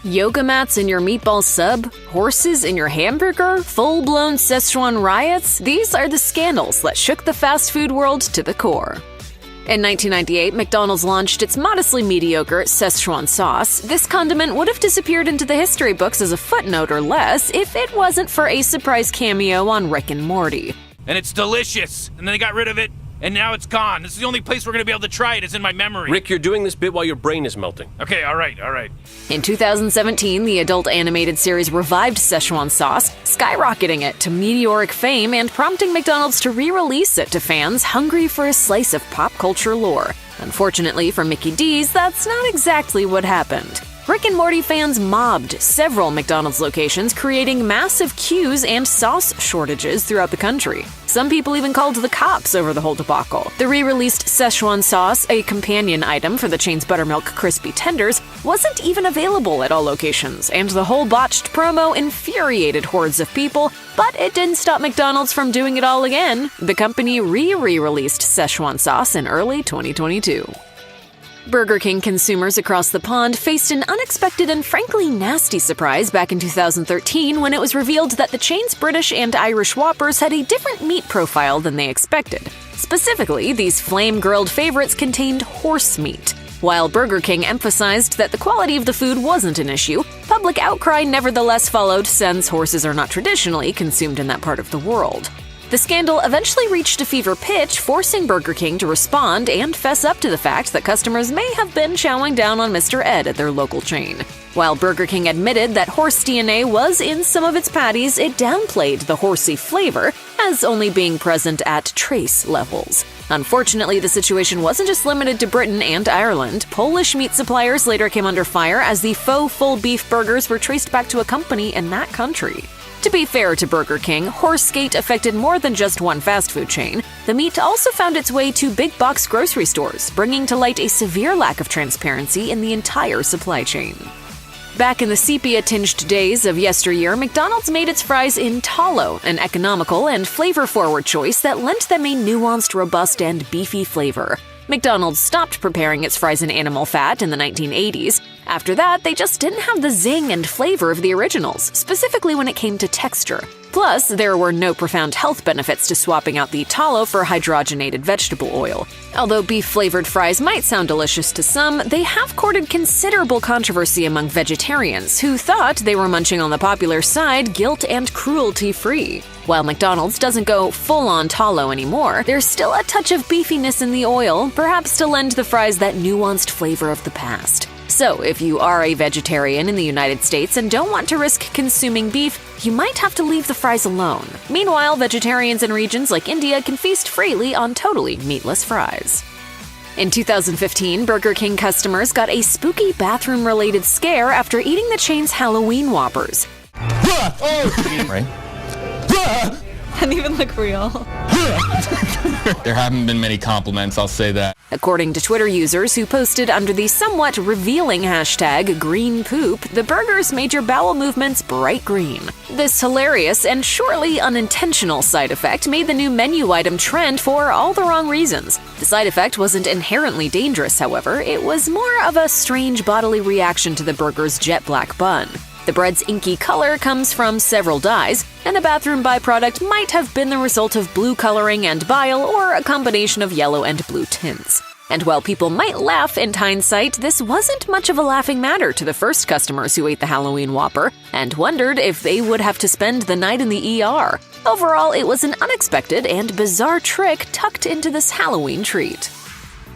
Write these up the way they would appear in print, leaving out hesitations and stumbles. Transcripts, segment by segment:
Yoga mats in your meatball sub? Horses in your hamburger? Full-blown Szechuan riots? These are the scandals that shook the fast food world to the core. In 1998, McDonald's launched its modestly mediocre Szechuan sauce. This condiment would have disappeared into the history books as a footnote or less if it wasn't for a surprise cameo on Rick and Morty. And it's delicious, and then they got rid of it, and now it's gone. This is the only place we're gonna be able to try it. It's in my memory. Rick, you're doing this bit while your brain is melting. Okay, all right. In 2017, the adult animated series revived Szechuan sauce, skyrocketing it to meteoric fame and prompting McDonald's to re-release it to fans hungry for a slice of pop culture lore. Unfortunately for Mickey D's, that's not exactly what happened. Rick and Morty fans mobbed several McDonald's locations, creating massive queues and sauce shortages throughout the country. Some people even called the cops over the whole debacle. The re-released Szechuan sauce, a companion item for the chain's buttermilk crispy tenders, wasn't even available at all locations, and the whole botched promo infuriated hordes of people, but it didn't stop McDonald's from doing it all again. The company re-released Szechuan sauce in early 2022. Burger King consumers across the pond faced an unexpected and frankly nasty surprise back in 2013 when it was revealed that the chain's British and Irish Whoppers had a different meat profile than they expected. Specifically, these flame-grilled favorites contained horse meat. While Burger King emphasized that the quality of the food wasn't an issue, public outcry nevertheless followed since horses are not traditionally consumed in that part of the world. The scandal eventually reached a fever pitch, forcing Burger King to respond and fess up to the fact that customers may have been chowing down on Mr. Ed at their local chain. While Burger King admitted that horse DNA was in some of its patties, it downplayed the horsey flavor as only being present at trace levels. Unfortunately, the situation wasn't just limited to Britain and Ireland. Polish meat suppliers later came under fire as the faux full beef burgers were traced back to a company in that country. To be fair to Burger King, Horsegate affected more than just one fast food chain. The meat also found its way to big box grocery stores, bringing to light a severe lack of transparency in the entire supply chain. Back in the sepia-tinged days of yesteryear, McDonald's made its fries in tallow, an economical and flavor-forward choice that lent them a nuanced, robust, and beefy flavor. McDonald's stopped preparing its fries in animal fat in the 1980s. After that, they just didn't have the zing and flavor of the originals, specifically when it came to texture. Plus, there were no profound health benefits to swapping out the tallow for hydrogenated vegetable oil. Although beef-flavored fries might sound delicious to some, they have courted considerable controversy among vegetarians who thought they were munching on the popular side guilt and cruelty-free. While McDonald's doesn't go full-on tallow anymore, there's still a touch of beefiness in the oil, perhaps to lend the fries that nuanced flavor of the past. So, if you are a vegetarian in the United States and don't want to risk consuming beef, you might have to leave the fries alone. Meanwhile, vegetarians in regions like India can feast freely on totally meatless fries. In 2015, Burger King customers got a spooky bathroom-related scare after eating the chain's Halloween Whoppers. Right? Doesn't even look real. There haven't been many compliments, I'll say that. According to Twitter users who posted under the somewhat revealing hashtag #GreenPoop, the burgers made your bowel movements bright green. This hilarious and surely unintentional side effect made the new menu item trend for all the wrong reasons. The side effect wasn't inherently dangerous, however. It was more of a strange bodily reaction to the burger's jet black bun. The bread's inky color comes from several dyes, and the bathroom byproduct might have been the result of blue coloring and bile or a combination of yellow and blue tints. And while people might laugh in hindsight, this wasn't much of a laughing matter to the first customers who ate the Halloween Whopper and wondered if they would have to spend the night in the ER. Overall, it was an unexpected and bizarre trick tucked into this Halloween treat.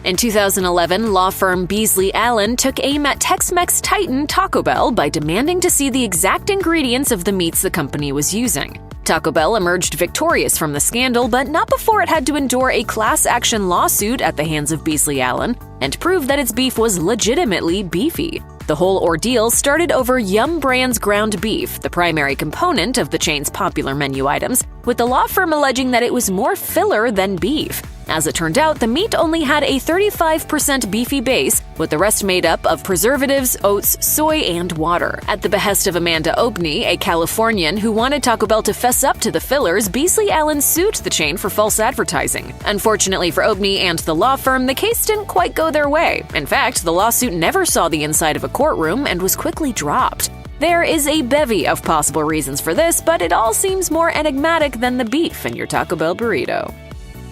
In 2011, law firm Beasley Allen took aim at Tex-Mex titan Taco Bell by demanding to see the exact ingredients of the meats the company was using. Taco Bell emerged victorious from the scandal, but not before it had to endure a class-action lawsuit at the hands of Beasley Allen and prove that its beef was legitimately beefy. The whole ordeal started over Yum Brand's ground beef, the primary component of the chain's popular menu items, with the law firm alleging that it was more filler than beef. As it turned out, the meat only had a 35% beefy base, with the rest made up of preservatives, oats, soy, and water. At the behest of Amanda Obney, a Californian who wanted Taco Bell to fess up to the fillers, Beasley Allen sued the chain for false advertising. Unfortunately for Obney and the law firm, the case didn't quite go their way. In fact, the lawsuit never saw the inside of a courtroom and was quickly dropped. There is a bevy of possible reasons for this, but it all seems more enigmatic than the beef in your Taco Bell burrito.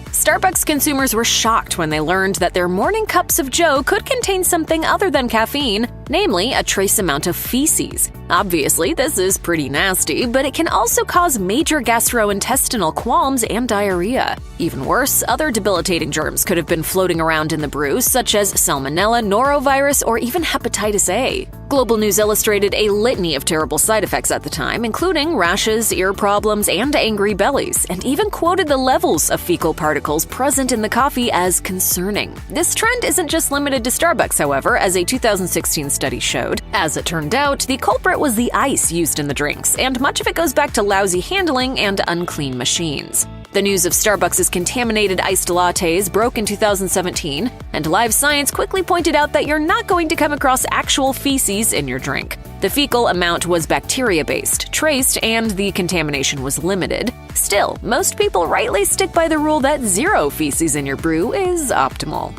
Starbucks consumers were shocked when they learned that their morning cups of joe could contain something other than caffeine, namely a trace amount of feces. Obviously, this is pretty nasty, but it can also cause major gastrointestinal qualms and diarrhea. Even worse, other debilitating germs could have been floating around in the brew, such as salmonella, norovirus, or even hepatitis A. Global News illustrated a litany of terrible side effects at the time, including rashes, ear problems, and angry bellies, and even quoted the levels of fecal particles present in the coffee as concerning. This trend isn't just limited to Starbucks, however, as a 2016 study showed. As it turned out, the culprit was the ice used in the drinks, and much of it goes back to lousy handling and unclean machines. The news of Starbucks' contaminated iced lattes broke in 2017, and Live Science quickly pointed out that you're not going to come across actual feces in your drink. The fecal amount was bacteria-based, traced, and the contamination was limited. Still, most people rightly stick by the rule that 0 feces in your brew is optimal.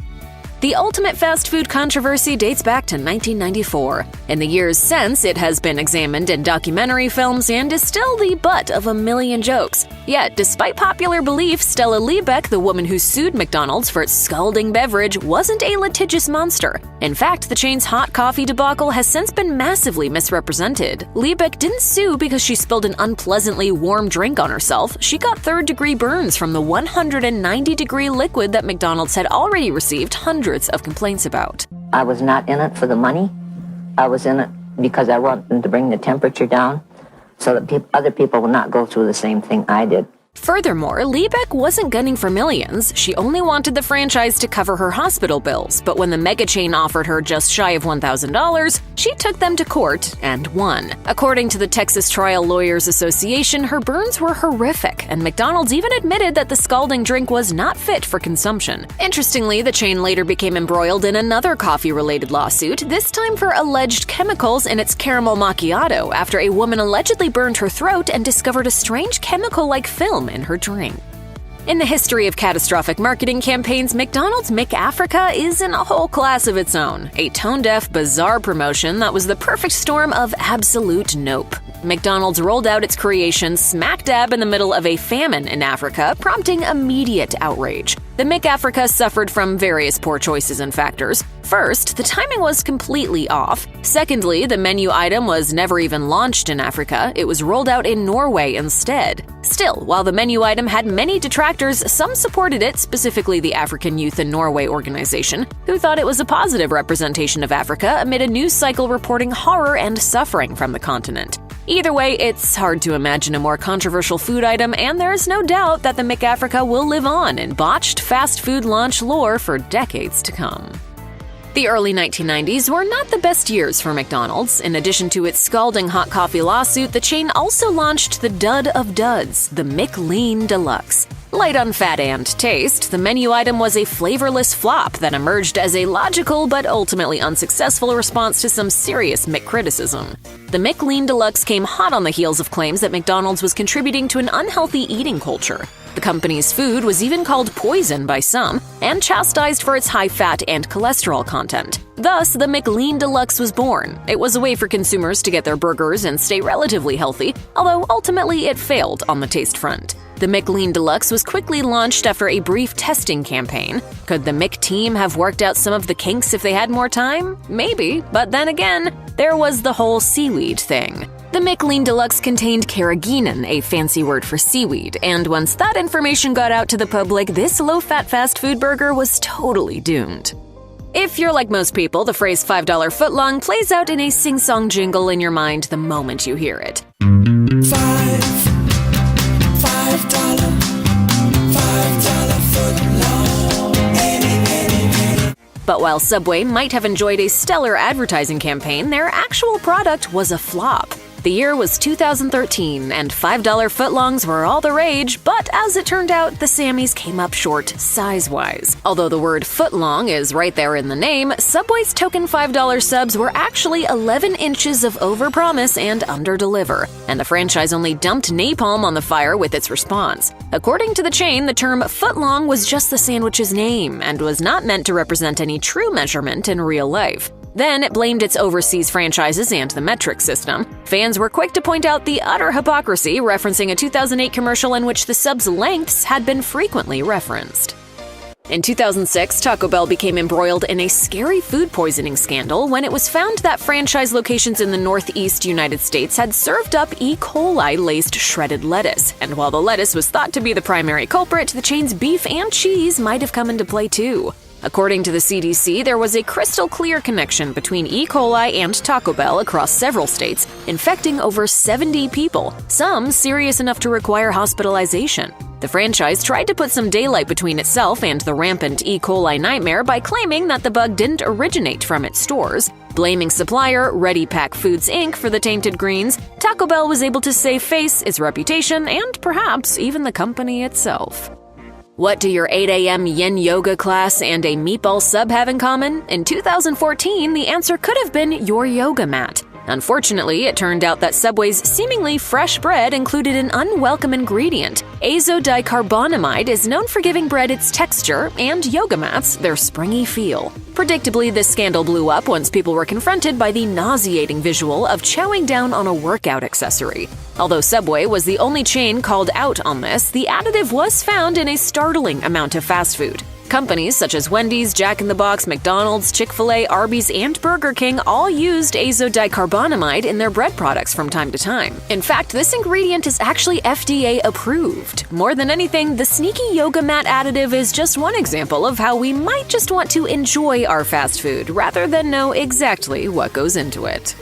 The ultimate fast food controversy dates back to 1994. In the years since, it has been examined in documentary films and is still the butt of a million jokes. Yet, despite popular belief, Stella Liebeck, the woman who sued McDonald's for its scalding beverage, wasn't a litigious monster. In fact, the chain's hot coffee debacle has since been massively misrepresented. Liebeck didn't sue because she spilled an unpleasantly warm drink on herself. She got third-degree burns from the 190-degree liquid that McDonald's had already received hundreds of complaints about. I was not in it for the money. I was in it because I wanted to bring the temperature down so that other people would not go through the same thing I did. Furthermore, Liebeck wasn't gunning for millions. She only wanted the franchise to cover her hospital bills, but when the mega chain offered her just shy of $1,000, she took them to court and won. According to the Texas Trial Lawyers Association, her burns were horrific, and McDonald's even admitted that the scalding drink was not fit for consumption. Interestingly, the chain later became embroiled in another coffee-related lawsuit, this time for alleged chemicals in its caramel macchiato after a woman allegedly burned her throat and discovered a strange chemical-like film in her drink. In the history of catastrophic marketing campaigns, McDonald's McAfrica is in a whole class of its own, a tone-deaf, bizarre promotion that was the perfect storm of absolute nope. McDonald's rolled out its creation smack dab in the middle of a famine in Africa, prompting immediate outrage. The McAfrica suffered from various poor choices and factors. First, the timing was completely off. Secondly, the menu item was never even launched in Africa. It was rolled out in Norway instead. Still, while the menu item had many detractors, some supported it, specifically the African Youth in Norway organization, who thought it was a positive representation of Africa amid a news cycle reporting horror and suffering from the continent. Either way, it's hard to imagine a more controversial food item, and there's no doubt that the McAfrica will live on in botched fast food launch lore for decades to come. The early 1990s were not the best years for McDonald's. In addition to its scalding hot coffee lawsuit, the chain also launched the dud of duds, the McLean Deluxe. Light on fat and taste, the menu item was a flavorless flop that emerged as a logical but ultimately unsuccessful response to some serious McCriticism. The McLean Deluxe came hot on the heels of claims that McDonald's was contributing to an unhealthy eating culture. The company's food was even called poison by some, and chastised for its high fat and cholesterol content. Thus, the McLean Deluxe was born. It was a way for consumers to get their burgers and stay relatively healthy, although ultimately it failed on the taste front. The McLean Deluxe was quickly launched after a brief testing campaign. Could the Mc team have worked out some of the kinks if they had more time? Maybe, but then again, there was the whole seaweed thing. The McLean Deluxe contained carrageenan, a fancy word for seaweed, and once that information got out to the public, this low-fat fast food burger was totally doomed. If you're like most people, the phrase $5 footlong plays out in a sing-song jingle in your mind the moment you hear it. But while Subway might have enjoyed a stellar advertising campaign, their actual product was a flop. The year was 2013, and $5 footlongs were all the rage, but as it turned out, the Sammys came up short size-wise. Although the word footlong is right there in the name, Subway's token $5 subs were actually 11 inches of overpromise and underdeliver, and the franchise only dumped napalm on the fire with its response. According to the chain, the term footlong was just the sandwich's name and was not meant to represent any true measurement in real life. Then it blamed its overseas franchises and the metric system. Fans were quick to point out the utter hypocrisy, referencing a 2008 commercial in which the sub's lengths had been frequently referenced. In 2006, Taco Bell became embroiled in a scary food poisoning scandal when it was found that franchise locations in the Northeast United States had served up E. coli-laced shredded lettuce. And while the lettuce was thought to be the primary culprit, the chain's beef and cheese might have come into play too. According to the CDC, there was a crystal clear connection between E. coli and Taco Bell across several states, infecting over 70 people, some serious enough to require hospitalization. The franchise tried to put some daylight between itself and the rampant E. coli nightmare by claiming that the bug didn't originate from its stores. Blaming supplier Ready Pack Foods Inc. for the tainted greens, Taco Bell was able to save face, its reputation, and perhaps even the company itself. What do your 8 a.m. yin yoga class and a meatball sub have in common? In 2014, the answer could have been your yoga mat. Unfortunately, it turned out that Subway's seemingly fresh bread included an unwelcome ingredient. Azodicarbonamide is known for giving bread its texture and yoga mats their springy feel. Predictably, this scandal blew up once people were confronted by the nauseating visual of chowing down on a workout accessory. Although Subway was the only chain called out on this, the additive was found in a startling amount of fast food. Companies such as Wendy's, Jack in the Box, McDonald's, Chick-fil-A, Arby's, and Burger King all used azodicarbonamide in their bread products from time to time. In fact, this ingredient is actually FDA approved. More than anything, the sneaky yoga mat additive is just one example of how we might just want to enjoy our fast food rather than know exactly what goes into it.